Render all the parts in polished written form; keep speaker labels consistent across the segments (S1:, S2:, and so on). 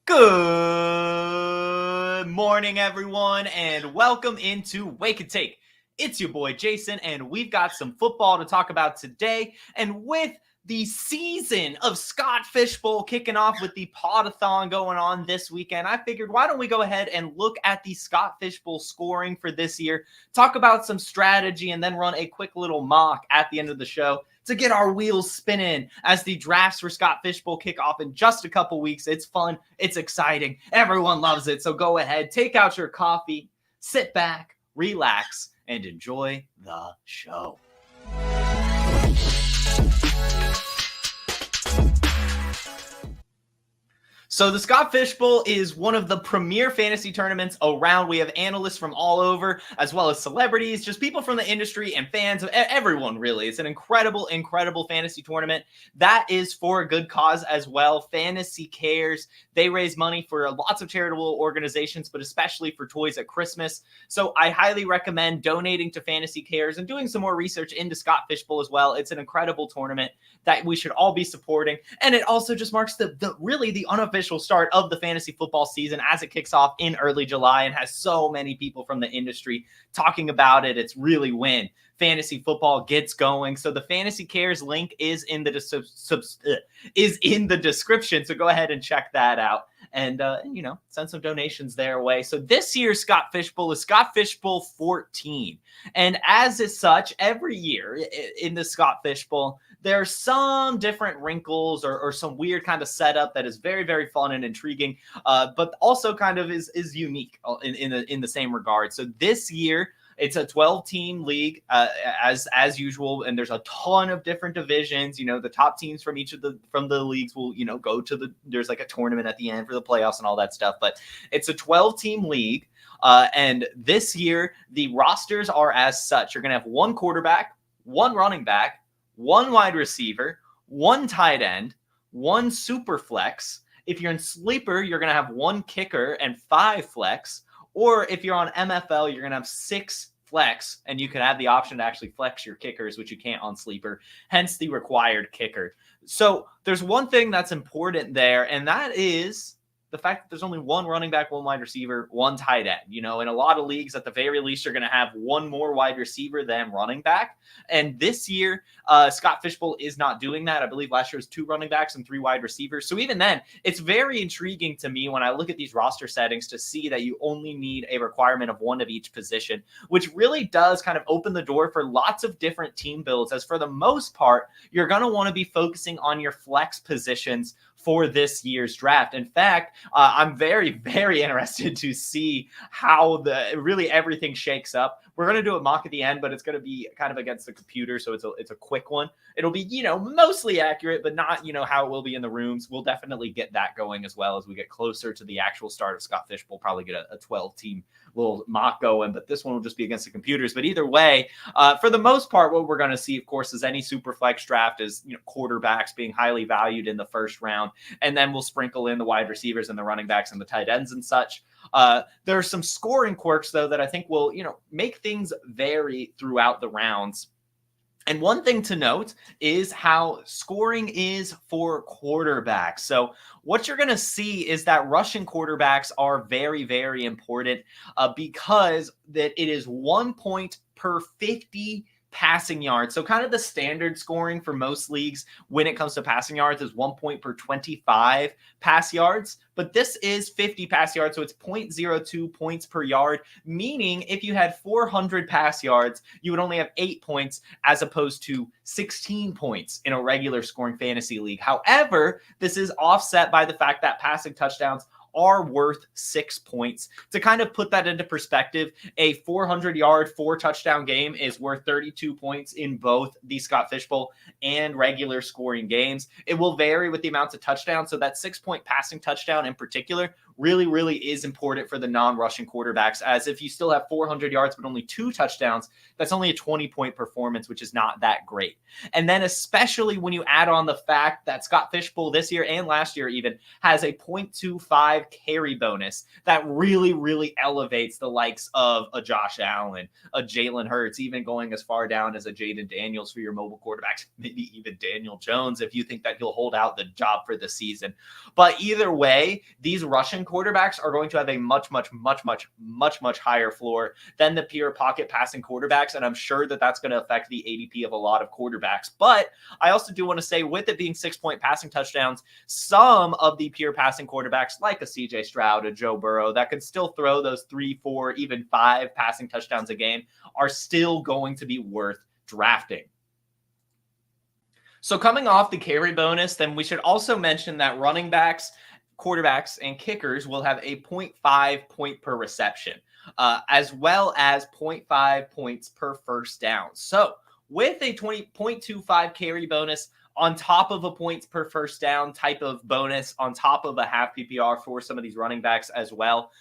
S1: Good morning, everyone, and welcome into Wake and Take. It's your boy Jason, and we've got some football to talk about today. And with the season of Scott Fishbowl kicking off with the Podathon going on this weekend, I figured why don't we go ahead and look at the Scott Fishbowl scoring for this year, talk about some strategy, and then run a quick little mock at the end of the show to get our wheels spinning as the drafts for Scott Fishbowl kick off in just a couple weeks. It's fun. It's exciting. Everyone loves it. So go ahead, take out your coffee, sit back, relax, and enjoy the show. So the Scott Fishbowl is one of the premier fantasy tournaments around. We have analysts from all over, as well as celebrities, just people from the industry and fans of everyone, really. It's an incredible, incredible fantasy tournament. That is for a good cause as well. Fantasy Cares. They raise money for lots of charitable organizations, but especially for Toys at Christmas. So I highly recommend donating to Fantasy Cares and doing some more research into Scott Fishbowl as well. It's an incredible tournament that we should all be supporting. And it also just marks the unofficial start of the fantasy football season as it kicks off in early July and has so many people from the industry talking about it. It's really when fantasy football gets going. So the Fantasy Cares link is in the description. So go ahead and check that out and send some donations their way. So this year's Scott Fishbowl is Scott Fishbowl 14. And as is such, every year in the Scott Fishbowl, there's some different wrinkles or some weird kind of setup that is very, very fun and intriguing, but also kind of is unique in the same regard. So this year, it's a 12-team league as usual, and there's a ton of different divisions. You know, the top teams from each of the leagues will go to there's like a tournament at the end for the playoffs and all that stuff. But it's a 12-team league, and this year the rosters are as such. You're gonna have one quarterback, one running back, one wide receiver, one tight end, one super flex. If you're in sleeper, you're going to have one kicker and 5 flex. Or if you're on MFL, you're going to have 6 flex, and you can have the option to actually flex your kickers, which you can't on sleeper, hence the required kicker. So there's one thing that's important there, and that is the fact that there's only one running back, one wide receiver, one tight end. In a lot of leagues, at the very least, you're going to have one more wide receiver than running back. And this year, Scott Fishbowl is not doing that. I believe last year was 2 running backs and 3 wide receivers. So even then, it's very intriguing to me when I look at these roster settings to see that you only need a requirement of one of each position, which really does kind of open the door for lots of different team builds, as for the most part, you're going to want to be focusing on your flex positions for this year's draft. In fact, I'm very, very interested to see how really everything shakes up. We're going to do a mock at the end, but it's going to be kind of against the computer, so it's a quick one. It'll be, mostly accurate, but not, how it will be in the rooms. We'll definitely get that going as well as we get closer to the actual start of Scott Fishbowl. Probably get a 12-team little mock going, but this one will just be against the computers. But either way, for the most part, what we're going to see, of course, is any super flex draft is, quarterbacks being highly valued in the first round. And then we'll sprinkle in the wide receivers and the running backs and the tight ends and such. There are some scoring quirks, though, that I think will, make things vary throughout the rounds. And one thing to note is how scoring is for quarterbacks. So what you're going to see is that rushing quarterbacks are very, very important because that it is 1 point per 50 passing yards. So kind of the standard scoring for most leagues when it comes to passing yards is 1 point per 25 pass yards. But this is 50 pass yards, so it's 0.02 points per yard, meaning if you had 400 pass yards, you would only have 8 points as opposed to 16 points in a regular scoring fantasy league. However, this is offset by the fact that passing touchdowns are worth 6 points. To kind of put that into perspective, a 400-yard, 4-touchdown game is worth 32 points in both the Scott Fishbowl and regular scoring games. It will vary with the amounts of touchdowns, so that 6-point passing touchdown in particular really, really is important for the non-rushing quarterbacks, as if you still have 400 yards but only 2 touchdowns, that's only a 20-point performance, which is not that great. And then especially when you add on the fact that Scott Fishbowl this year and last year even has a 0.25 0.5 carry bonus that really, really elevates the likes of a Josh Allen, a Jalen Hurts, even going as far down as a Jaden Daniels for your mobile quarterbacks, maybe even Daniel Jones if you think that he'll hold out the job for the season. But either way, these Russian quarterbacks are going to have a much higher floor than the pure pocket passing quarterbacks, and I'm sure that that's going to affect the ADP of a lot of quarterbacks. But I also do want to say, with it being 6-point passing touchdowns, some of the pure passing quarterbacks like a CJ Stroud, a Joe Burrow, that can still throw those 3, 4, even 5 passing touchdowns a game are still going to be worth drafting. So coming off the carry bonus, then we should also mention that running backs, quarterbacks, and kickers will have a 0.5 point per reception, as well as 0.5 points per first down. So with a 0.25 carry bonus on top of a points per first down type of bonus, on top of a half PPR for some of these running backs as well,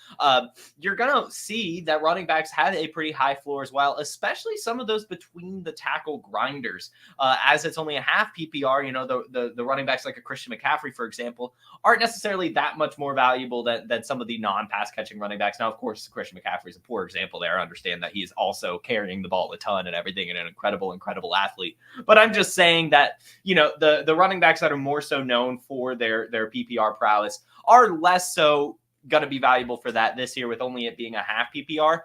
S1: you're going to see that running backs have a pretty high floor as well, especially some of those between the tackle grinders. As it's only a half PPR, you know, the running backs like a Christian McCaffrey, for example, aren't necessarily that much more valuable than some of the non-pass catching running backs. Now, of course, Christian McCaffrey is a poor example there. I understand that he's also carrying the ball a ton and everything, and an incredible athlete. But I'm just saying that, you know, the running backs that are more so known for their PPR prowess are less so going to be valuable for that this year, with only it being a half PPR,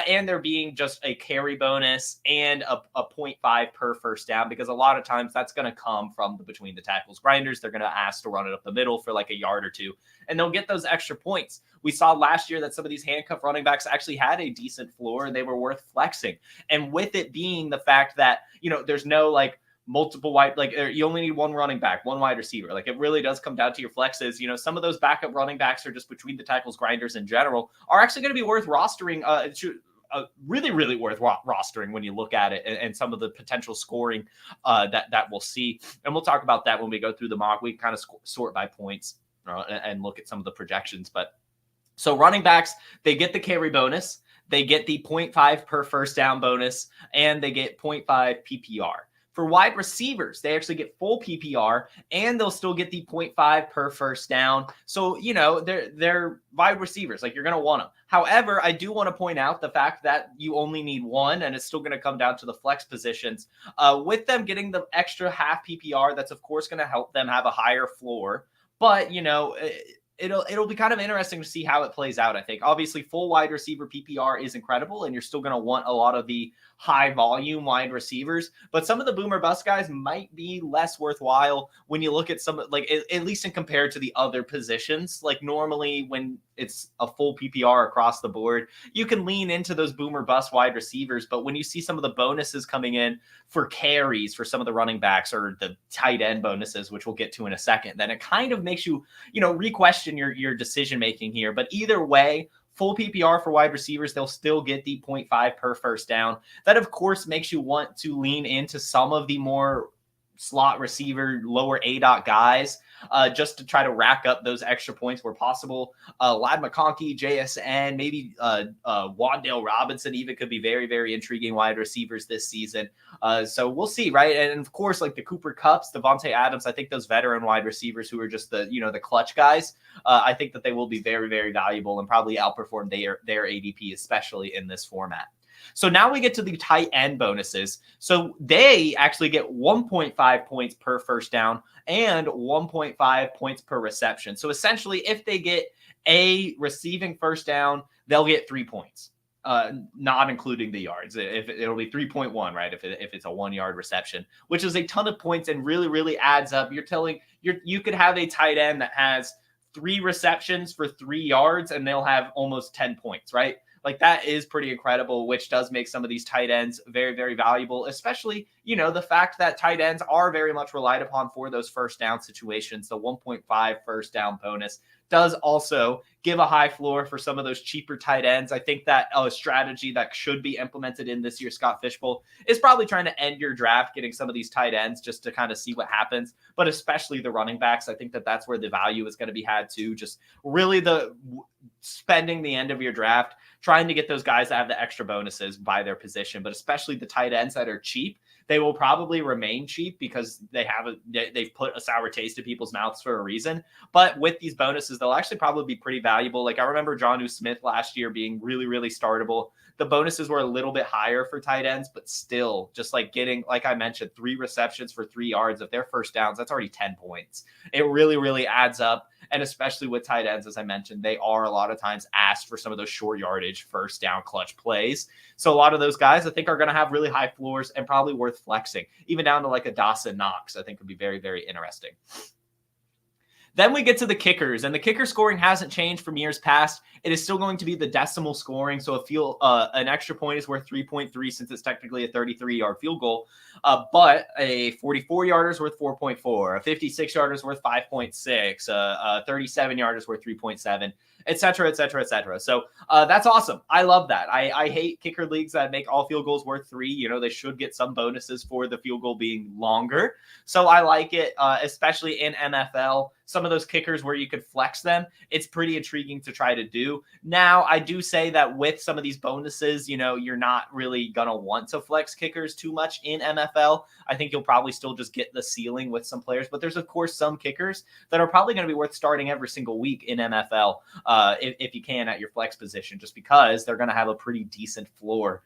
S1: and there being just a carry bonus and a 0.5 per first down, because a lot of times that's going to come from the between the tackles grinders. They're going to ask to run it up the middle for like a yard or two, and they'll get those extra points. We saw last year that some of these handcuff running backs actually had a decent floor and they were worth flexing. And with it being the fact that, you know, there's no like multiple wide, like you only need one running back, one wide receiver. Like it really does come down to your flexes. You know, some of those backup running backs are just between the tackles grinders in general are actually going to be worth rostering. Really worth rostering when you look at it, and some of the potential scoring that we'll see. And we'll talk about that when we go through the mock. We kind of sort by points and look at some of the projections. But so running backs, they get the carry bonus, they get the 0.5 per first down bonus, and they get 0.5 PPR. For wide receivers, they actually get full PPR, and they'll still get the 0.5 per first down. So, you know, they're wide receivers. Like, you're going to want them. However, I do want to point out the fact that you only need one, and it's still going to come down to the flex positions. With them getting the extra half PPR, that's, of course, going to help them have a higher floor. But, you know, it'll be kind of interesting to see how it plays out, I think. Obviously, full wide receiver PPR is incredible, and you're still going to want a lot of the high volume wide receivers, but some of the boomer bust guys might be less worthwhile when you look at some, like at least in compared to the other positions. Like normally when it's a full PPR across the board, you can lean into those boomer bust wide receivers. But when you see some of the bonuses coming in for carries for some of the running backs, or the tight end bonuses, which we'll get to in a second, then it kind of makes you, you know, re-question your decision making here. But either way, full PPR for wide receivers, they'll still get the 0.5 per first down. That, of course, makes you want to lean into some of the more slot receiver, lower ADOT guys, just to try to rack up those extra points where possible. Ladd McConkey, JSN, maybe Wan'Dale Robinson even could be very, very intriguing wide receivers this season. So we'll see, right? And of course, like the Cooper Kupps, Devontae Adams, I think those veteran wide receivers who are just the, you know, the clutch guys, I think that they will be very, very valuable and probably outperform their ADP, especially in this format. So now we get to the tight end bonuses. So they actually get 1.5 points per first down and 1.5 points per reception. So essentially, if they get a receiving first down, they'll get 3 points, not including the yards. If it'll be 3.1, right? If it's a 1 yard reception, which is a ton of points and really, really adds up. You could have a tight end that has 3 receptions for 3 yards and they'll have almost 10 points, right? Like, that is pretty incredible, which does make some of these tight ends very, very valuable, especially, you know, the fact that tight ends are very much relied upon for those first down situations. The 1.5 first down bonus does also give a high floor for some of those cheaper tight ends. I think that a strategy that should be implemented in this year's Scott Fish Bowl is probably trying to end your draft getting some of these tight ends just to kind of see what happens, but especially the running backs. I think that that's where the value is going to be had too. Just really spending the end of your draft trying to get those guys that have the extra bonuses by their position, but especially the tight ends that are cheap, They will probably remain cheap because they've put a sour taste in people's mouths for a reason. But with these bonuses, they'll actually probably be pretty valuable. Like I remember Jonnu Smith last year being really, really startable. The bonuses were a little bit higher for tight ends, but still just like getting, like I mentioned, 3 receptions for 3 yards of their first downs. That's already 10 points. It really, really adds up. And especially with tight ends, as I mentioned, they are a lot of times asked for some of those short yardage, first down clutch plays. So a lot of those guys I think are going to have really high floors and probably worth flexing, even down to like a Dawson Knox. I think would be very, very interesting. Then we get to the kickers, and the kicker scoring hasn't changed from years past. It is still going to be the decimal scoring, so an extra point is worth 3.3 since it's technically a 33-yard field goal, but a 44-yarder is worth 4.4, a 56-yarder is worth 5.6, a 37-yarder is worth 3.7, et cetera, et cetera, et cetera. So that's awesome. I love that. I hate kicker leagues that make all field goals worth 3. You know, they should get some bonuses for the field goal being longer. So I like it, especially in NFL. Some of those kickers where you could flex them, it's pretty intriguing to try to do. Now, I do say that with some of these bonuses, you know, you're not really going to want to flex kickers too much in NFL. I think you'll probably still just get the ceiling with some players, but there's, of course, some kickers that are probably going to be worth starting every single week in NFL if you can at your flex position, just because they're going to have a pretty decent floor,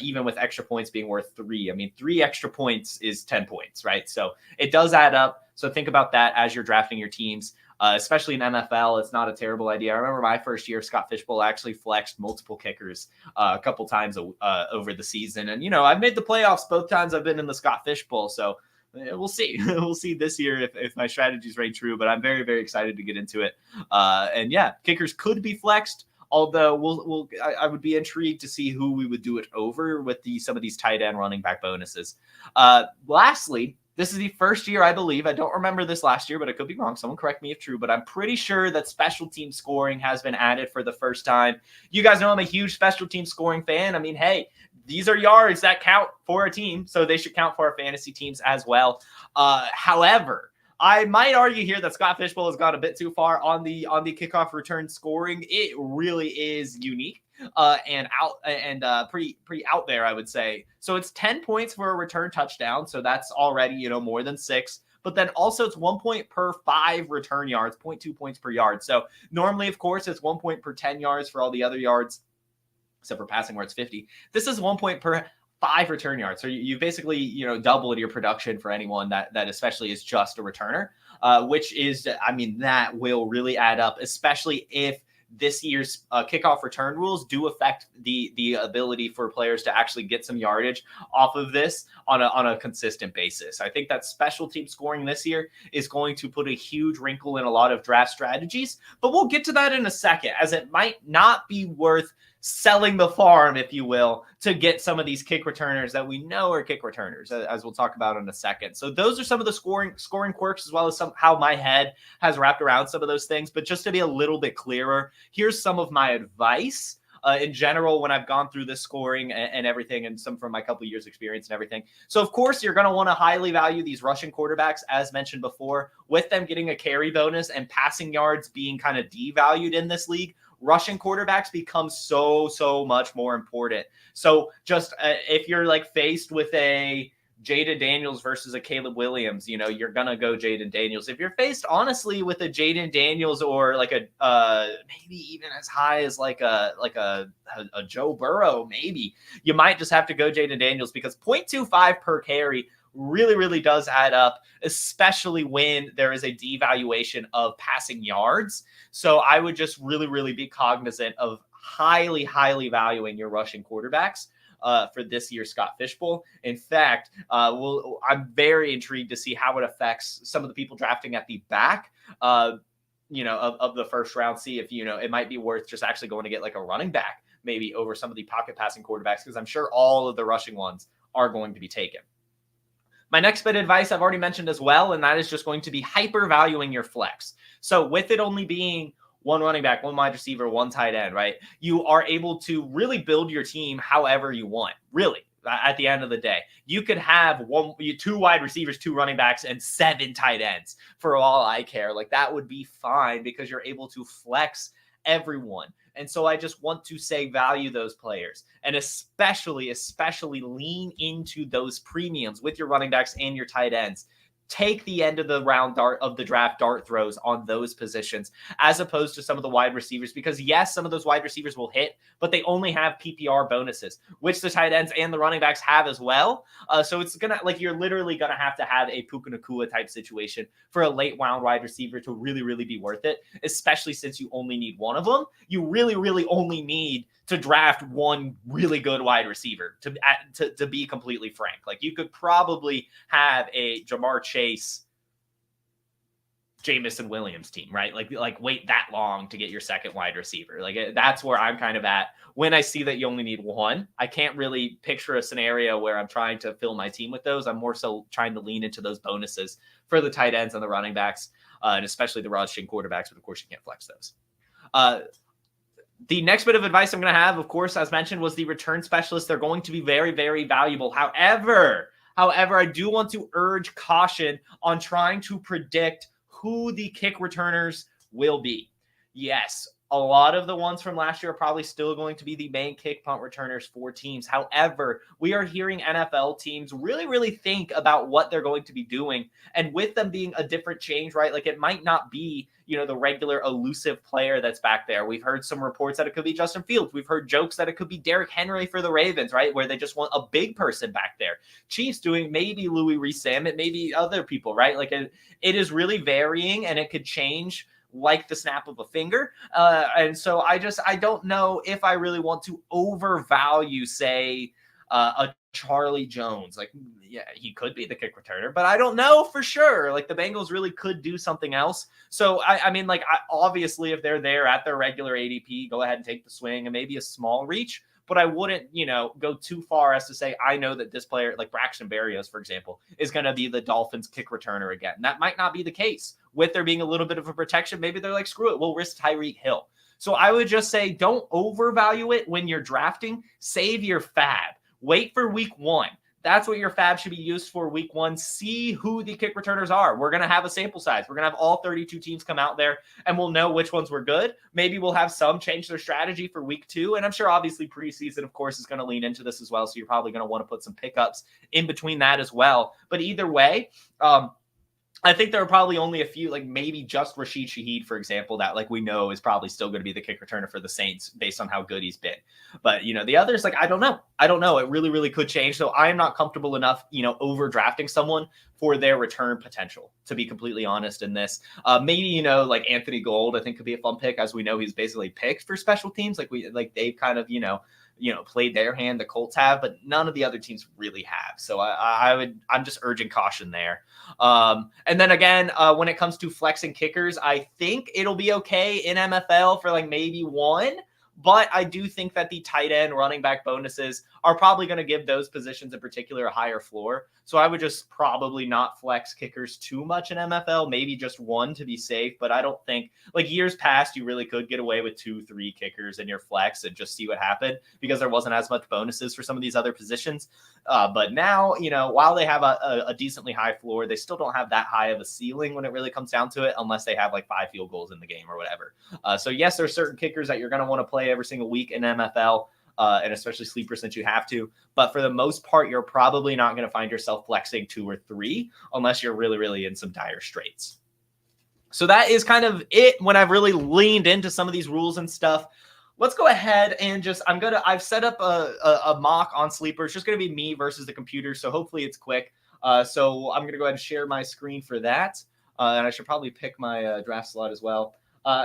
S1: even with extra points being worth 3. I mean, 3 extra points is 10 points, right? So it does add up. So think about that as you're drafting your teams, especially in NFL. It's not a terrible idea. I remember my first year, Scott Fishbowl actually flexed multiple kickers a couple times over the season. And, you know, I've made the playoffs both times I've been in the Scott Fishbowl. So we'll see. We'll see this year if my strategies reign true. But I'm very, very excited to get into it. And yeah, kickers could be flexed. Although I would be intrigued to see who we would do it over with some of these tight end running back bonuses. Lastly, this is the first year, I believe. I don't remember this last year, but I could be wrong. Someone correct me if true, but I'm pretty sure that special team scoring has been added for the first time. You guys know I'm a huge special team scoring fan. I mean, hey, these are yards that count for a team, so they should count for our fantasy teams as well. However, I might argue here that Scott Fishbowl has gone a bit too far on the kickoff return scoring. It really is unique and pretty out there, I would say. So it's 10 points for a return touchdown, so that's already, you know, more than 6. But then also it's 1 point per 5 return yards, 0.2 points per yard. So normally, of course, it's 1 point per 10 yards for all the other yards, except for passing where it's 50. This is 1 point per 5 return yards. So you basically, you know, doubled your production for anyone that especially is just a returner, which is, I mean, that will really add up, especially if this year's kickoff return rules do affect the ability for players to actually get some yardage off of this on a consistent basis. I think that special team scoring this year is going to put a huge wrinkle in a lot of draft strategies, but we'll get to that in a second, as it might not be worth selling the farm, if you will, to get some of these kick returners that we know are kick returners, as we'll talk about in a second. So those are some of the scoring quirks, as well as how my head has wrapped around some of those things. But just to be a little bit clearer, here's some of my advice in general when I've gone through this scoring and everything, and some from my couple years experience and everything. So of course, you're going to want to highly value these rushing quarterbacks, as mentioned before, with them getting a carry bonus and passing yards being kind of devalued in this league. Rushing quarterbacks become so much more important. So just if you're like faced with a Jaden Daniels versus a Caleb Williams, you know, you're going to go Jaden Daniels. If you're faced honestly with a Jaden Daniels or like a maybe even as high as like a Joe Burrow, maybe you might just have to go Jaden Daniels, because 0.25 per carry really does add up, especially when there is a devaluation of passing yards. So I would just really be cognizant of highly valuing your rushing quarterbacks for this year's Scott Fishbowl. In fact, I'm very intrigued to see how it affects some of the people drafting at the back, you know, of the first round. See if, you know, it might be worth just actually going to get like a running back maybe over some of the pocket passing quarterbacks, because I'm sure all of the rushing ones are going to be taken. My next bit of advice I've already mentioned as well, and that is just going to be hyper valuing your flex. So with it only being one running back, one wide receiver, one tight end, right? You are able to really build your team however you want, really. At the end of the day, you could have 2 wide receivers, 2 running backs, and 7 tight ends for all I care. Like, that would be fine, because you're able to flex everyone. And so I just want to say value those players, and especially lean into those premiums with your running backs and your tight ends. Take the end of the round of the draft dart throws on those positions as opposed to some of the wide receivers, because yes, some of those wide receivers will hit, but they only have PPR bonuses, which the tight ends and the running backs have as well. So it's going to, like, you're literally going to have a Puka Nacua type situation for a late round wide receiver to really, really be worth it, especially since you only need one of them. You really, really only need to draft one really good wide receiver to be completely frank. Like, you could probably have a Jamar Chase, Jamison Williams team, right? Like wait that long to get your second wide receiver. Like, that's where I'm kind of at when I see that you only need one. I can't really picture a scenario where I'm trying to fill my team with those. I'm more so trying to lean into those bonuses for the tight ends and the running backs, and especially the rushing quarterbacks, but of course you can't flex those. The next bit of advice I'm going to have, of course, as mentioned, was the return specialists. They're going to be very, very valuable. However, I do want to urge caution on trying to predict who the kick returners will be. Yes, a lot of the ones from last year are probably still going to be the main kick punt returners for teams. However, we are hearing NFL teams really, really think about what they're going to be doing. And with them being a different change, right? Like, it might not be, the regular elusive player that's back there. We've heard some reports that it could be Justin Fields. We've heard jokes that it could be Derrick Henry for the Ravens, right? Where they just want a big person back there. Chiefs doing maybe Louis Rees-Sam, it may be other people, right? Like, it is really varying, and it could change like the snap of a finger. And so I don't know if I really want to overvalue, say, a Charlie Jones. Like, yeah, he could be the kick returner, but I don't know for sure. Like, the Bengals really could do something else. So, I mean, obviously, if they're there at their regular ADP, go ahead and take the swing and maybe a small reach. But I wouldn't, go too far as to say, I know that this player, like Braxton Berrios, for example, is going to be the Dolphins kick returner again. That might not be the case. With there being a little bit of a protection, maybe they're like, screw it, we'll risk Tyreek Hill. So I would just say, don't overvalue it when you're drafting. Save your fab. Wait for week 1. That's what your fab should be used for, week 1. See who the kick returners are. We're going to have a sample size. We're going to have all 32 teams come out there, and we'll know which ones were good. Maybe we'll have some change their strategy for week 2. And I'm sure, obviously, preseason, of course, is going to lean into this as well. So you're probably going to want to put some pickups in between that as well. But either way, I think there are probably only a few, like maybe just Rashid Shaheed, for example, that like we know is probably still going to be the kick returner for the Saints based on how good he's been. But, the others, like, I don't know. It really, really could change. So I am not comfortable enough, overdrafting someone for their return potential, to be completely honest in this. Maybe, like Anthony Gold, I think could be a fun pick, as we know he's basically picked for special teams. Like they've kind of, played their hand, the Colts have, but none of the other teams really have. So I'm just urging caution there. And then again, when it comes to flexing kickers, I think it'll be okay in MFL for like maybe one. But I do think that the tight end running back bonuses are probably going to give those positions in particular a higher floor. So I would just probably not flex kickers too much in MFL, maybe just one to be safe. But I don't think, like years past, you really could get away with 2-3 kickers in your flex and just see what happened because there wasn't as much bonuses for some of these other positions. But now, while they have a decently high floor, they still don't have that high of a ceiling when it really comes down to it, unless they have like 5 field goals in the game or whatever. So yes, there are certain kickers that you're going to want to play every single week in MFL, and especially sleeper since you have to. But for the most part, you're probably not going to find yourself flexing 2 or 3 unless you're really, really in some dire straits. So that is kind of it when I've really leaned into some of these rules and stuff. Let's go ahead and I've set up a mock on Sleeper. It's just going to be me versus the computer. So hopefully it's quick. So I'm going to go ahead and share my screen for that. And I should probably pick my draft slot as well.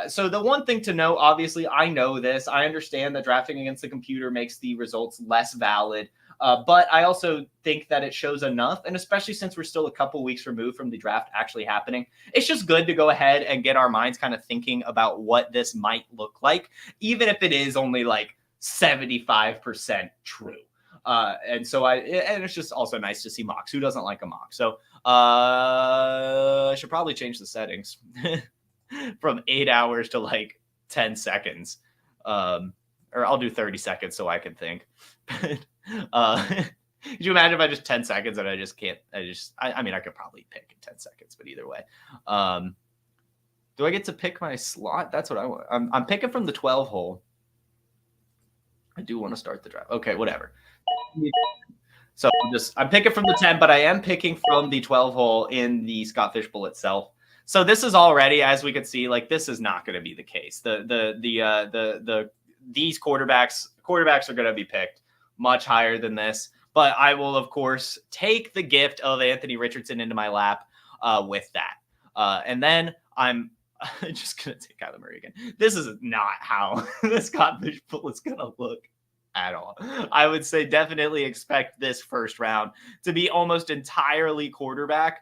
S1: So the one thing to know, obviously, I know this. I understand that drafting against the computer makes the results less valid. But I also think that it shows enough. And especially since we're still a couple weeks removed from the draft actually happening, it's just good to go ahead and get our minds kind of thinking about what this might look like, even if it is only like 75% true. And it's just also nice to see mocks. Who doesn't like a mock? So I should probably change the settings from 8 hours to like 10 seconds. Or I'll do 30 seconds so I can think. Could you imagine if I just 10 seconds and I just can't, I mean, I could probably pick in 10 seconds, but either way. Do I get to pick my slot? That's what I want. I'm picking from the 12 hole. I do want to start the draft. Okay, whatever. So I'm picking from the 10, but I am picking from the 12 hole in the Scott Fishbowl itself. So this is already, as we could see, like this is not going to be the case. These quarterbacks are going to be picked much higher than this. But I will, of course, take the gift of Anthony Richardson into my lap with that. And then I'm just going to take Kyler Murray again. This is not how the Scott Fishbowl is going to look at all. I would say definitely expect this first round to be almost entirely quarterback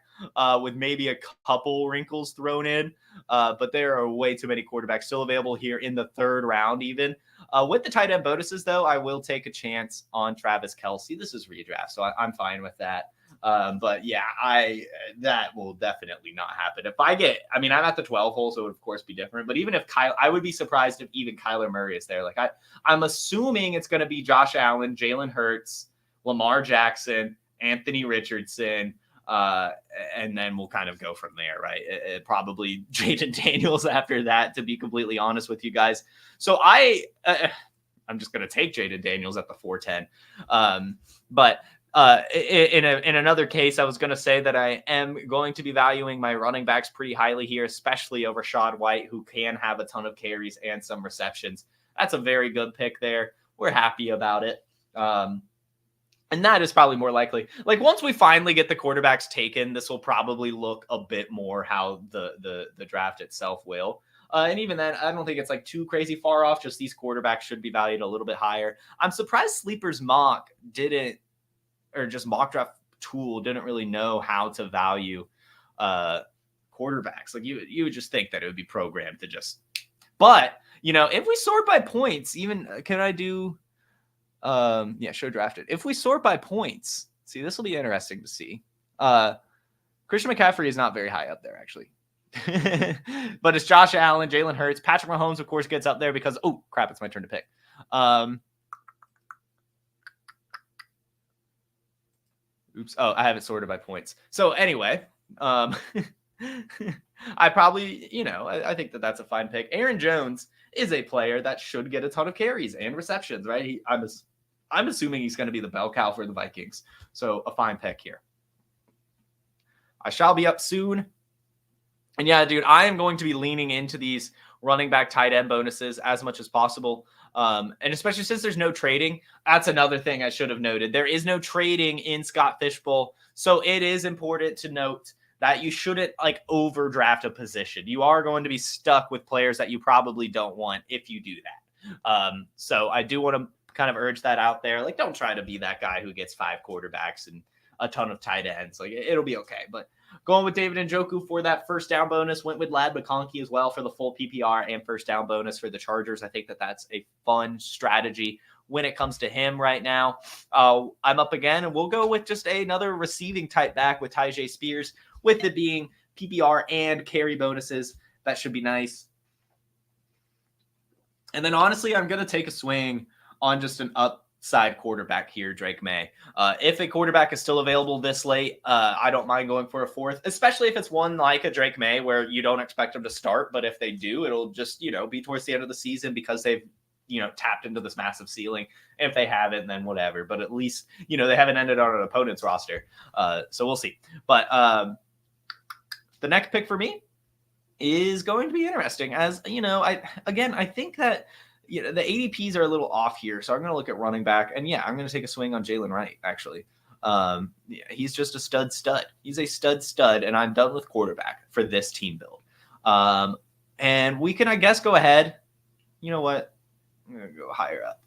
S1: with maybe a couple wrinkles thrown in. But there are way too many quarterbacks still available here in the third round even. With the tight end bonuses, though, I will take a chance on Travis Kelce. This is redraft, so I'm fine with that. But yeah, that will definitely not happen. If I'm at the 12 hole, so it would of course be different. But even if I would be surprised if even Kyler Murray is there. Like I'm assuming it's going to be Josh Allen, Jalen Hurts, Lamar Jackson, Anthony Richardson, and then we'll kind of go from there, right? Probably Jaden Daniels after that, to be completely honest with you guys. So I'm just going to take Jaden Daniels at the 410. But in another case, I was going to say that I am going to be valuing my running backs pretty highly here, especially over Shad White, who can have a ton of carries and some receptions. That's a very good pick there. We're happy about it. And that is probably more likely. Like once we finally get the quarterbacks taken, this will probably look a bit more how the draft itself will. And even then, I don't think it's like too crazy far off. Just these quarterbacks should be valued a little bit higher. I'm surprised Sleeper's Mock didn't, or just mock draft tool didn't really know how to value quarterbacks. Like you would just think that it would be programmed to just, but if we sort by points, even can I do, show drafted. If we sort by points, see, this will be interesting to see. Christian McCaffrey is not very high up there actually. But it's Josh Allen, Jalen Hurts, Patrick Mahomes, of course, gets up there because, oh crap, it's my turn to pick. Oops. Oh, I have it sorted by points. So anyway, I probably, I think that that's a fine pick. Aaron Jones is a player that should get a ton of carries and receptions, right? I'm assuming he's going to be the bell cow for the Vikings. So a fine pick here. I shall be up soon. And yeah, dude, I am going to be leaning into these running back tight end bonuses as much as possible. And especially since there's no trading, that's another thing I should have noted. There is no trading in Scott Fishbowl. So it is important to note that you shouldn't overdraft a position. You are going to be stuck with players that you probably don't want if you do that. So I do want to kind of urge that out there. Like, don't try to be that guy who gets 5 quarterbacks and a ton of tight ends. Like, it'll be okay. But going with David Njoku for that first down bonus, went with Lad McConkey as well for the full PPR and first down bonus for the Chargers. I think that that's a fun strategy when it comes to him right now. I'm up again, and we'll go with just another receiving type back with Tyjae Spears, with it being PPR and carry bonuses. That should be nice. And then honestly, I'm going to take a swing on just an upside quarterback here, Drake May. If a quarterback is still available this late, I don't mind going for a fourth, especially if it's one like a Drake May where you don't expect them to start, but if they do, it'll just, be towards the end of the season because they've, tapped into this massive ceiling. If they haven't, then whatever. But at least, they haven't ended on an opponent's roster. So we'll see. But the next pick for me is going to be interesting. As I think that the ADPs are a little off here, so I'm going to look at running back, and I'm going to take a swing on Jalen Wright. Actually, he's just a stud. He's a stud, and I'm done with quarterback for this team build. And we can, I guess, go ahead. You know what? I'm going to go higher up.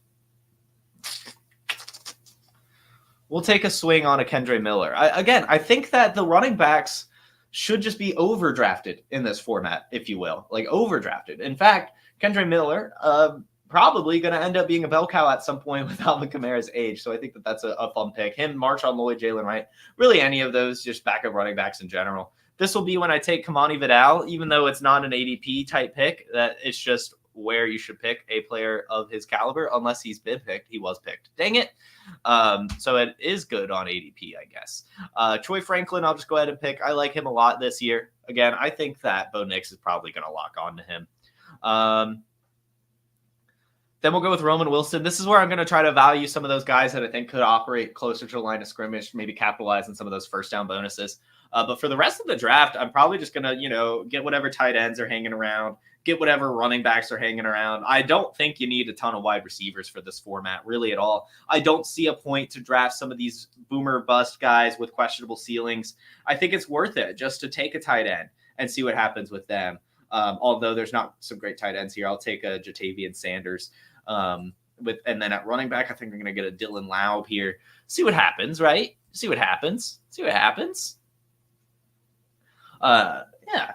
S1: We'll take a swing on a Kendre Miller. I think that the running backs should just be overdrafted in this format, if you will, like overdrafted. In fact, Kendre Miller probably going to end up being a bell cow at some point with Alvin Kamara's age. So I think that that's a fun pick. Him, Marshawn Lloyd, Jalen Wright, really any of those, just backup running backs in general. This will be when I take Kamani Vidal, even though it's not an ADP type pick, that it's just where you should pick a player of his caliber, unless he's been picked. He was picked. Dang it. So it is good on ADP, I guess. Troy Franklin, I'll just go ahead and pick. I like him a lot this year. again, I think that Bo Nix is probably going to lock on to him. Then we'll go with Roman Wilson. This is where I'm going to try to value some of those guys that I think could operate closer to the line of scrimmage, maybe capitalize on some of those first down bonuses. But for the rest of the draft, I'm probably just going to, get whatever tight ends are hanging around, get whatever running backs are hanging around. I don't think you need a ton of wide receivers for this format, really at all. I don't see a point to draft some of these boomer bust guys with questionable ceilings. I think it's worth it just to take a tight end and see what happens with them. Although there's not some great tight ends here. I'll take a Jatavian Sanders. And then at running back, I think I'm going to get a Dylan Laub here. See what happens, right? See what happens. Yeah.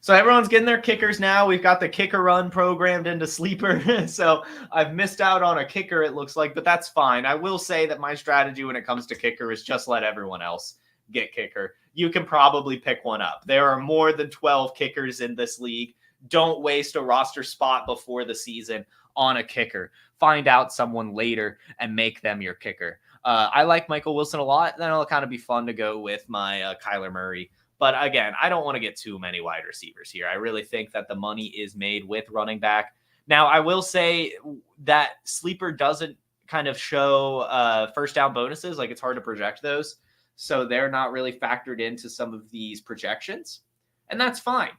S1: So everyone's getting their kickers now. We've got the kicker run programmed into Sleeper. So I've missed out on a kicker, it looks like, but that's fine. I will say that my strategy when it comes to kicker is just let everyone else get kicker. You can probably pick one up. There are more than 12 kickers in this league. Don't waste a roster spot before the season on a kicker. Find out someone later and make them your kicker. I like Michael Wilson a lot. Then it'll kind of be fun to go with my Kyler Murray. But again, I don't want to get too many wide receivers here. I really think that the money is made with running back. Now, I will say that Sleeper doesn't kind of show first down bonuses. Like, it's hard to project those. So they're not really factored into some of these projections. And that's fine.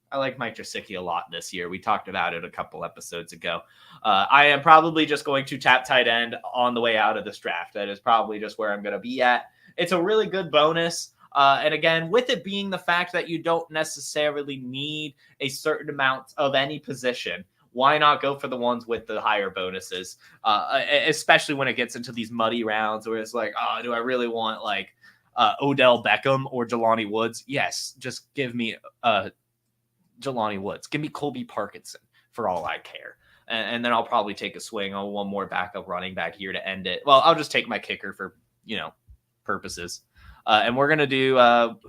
S1: I like Mike Gesicki a lot this year. We talked about it a couple episodes ago. I am probably just going to tap tight end on the way out of this draft. That is probably just where I'm going to be at. It's a really good bonus. And again, with it being the fact that you don't necessarily need a certain amount of any position, why not go for the ones with the higher bonuses, especially when it gets into these muddy rounds where it's like, oh, do I really want like Odell Beckham or Jelani Woods? Yes, just give me Jelani Woods. Give me Colby Parkinson for all I care. And then I'll probably take a swing on one more backup running back here to end it. Well, I'll just take my kicker for, purposes. And we're going to do,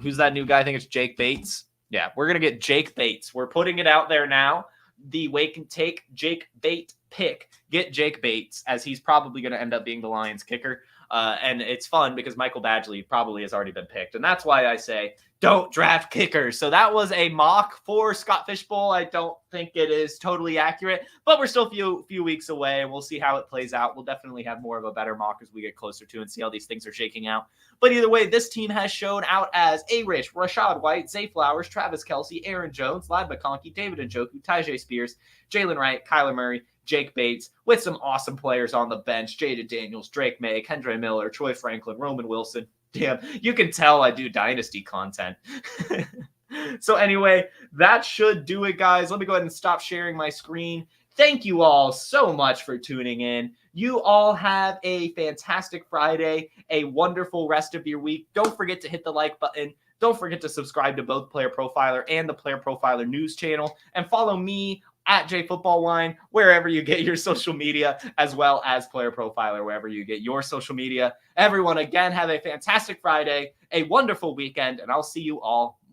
S1: who's that new guy? I think it's Jake Bates. Yeah, we're going to get Jake Bates. We're putting it out there now. The Wake and Take Jake Bate pick. Get Jake Bates, as he's probably going to end up being the Lions kicker. And it's fun because Michael Badgley probably has already been picked. And that's why I say don't draft kickers. So that was a mock for Scott Fishbowl. I don't think it is totally accurate, but we're still a few weeks away, and we'll see how it plays out. We'll definitely have more of a better mock as we get closer to and see how these things are shaking out. But either way, this team has shown out as A-Rich, Rashad White, Zay Flowers, Travis Kelce, Aaron Jones, Ladd McConkey, David Njoku, Tyjae Spears, Jalen Wright, Kyler Murray, Jake Bates, with some awesome players on the bench: Jaden Daniels, Drake May, Kendre Miller, Troy Franklin, Roman Wilson. Damn, you can tell I do Dynasty content. So anyway, that should do it, guys. Let me go ahead and stop sharing my screen. Thank you all so much for tuning in. You all have a fantastic Friday, a wonderful rest of your week. Don't forget to hit the like button. Don't forget to subscribe to both Player Profiler and the Player Profiler news channel, and follow me at JFootballWine, wherever you get your social media, as well as Player Profiler, wherever you get your social media. Everyone, again, have a fantastic Friday, a wonderful weekend, and I'll see you all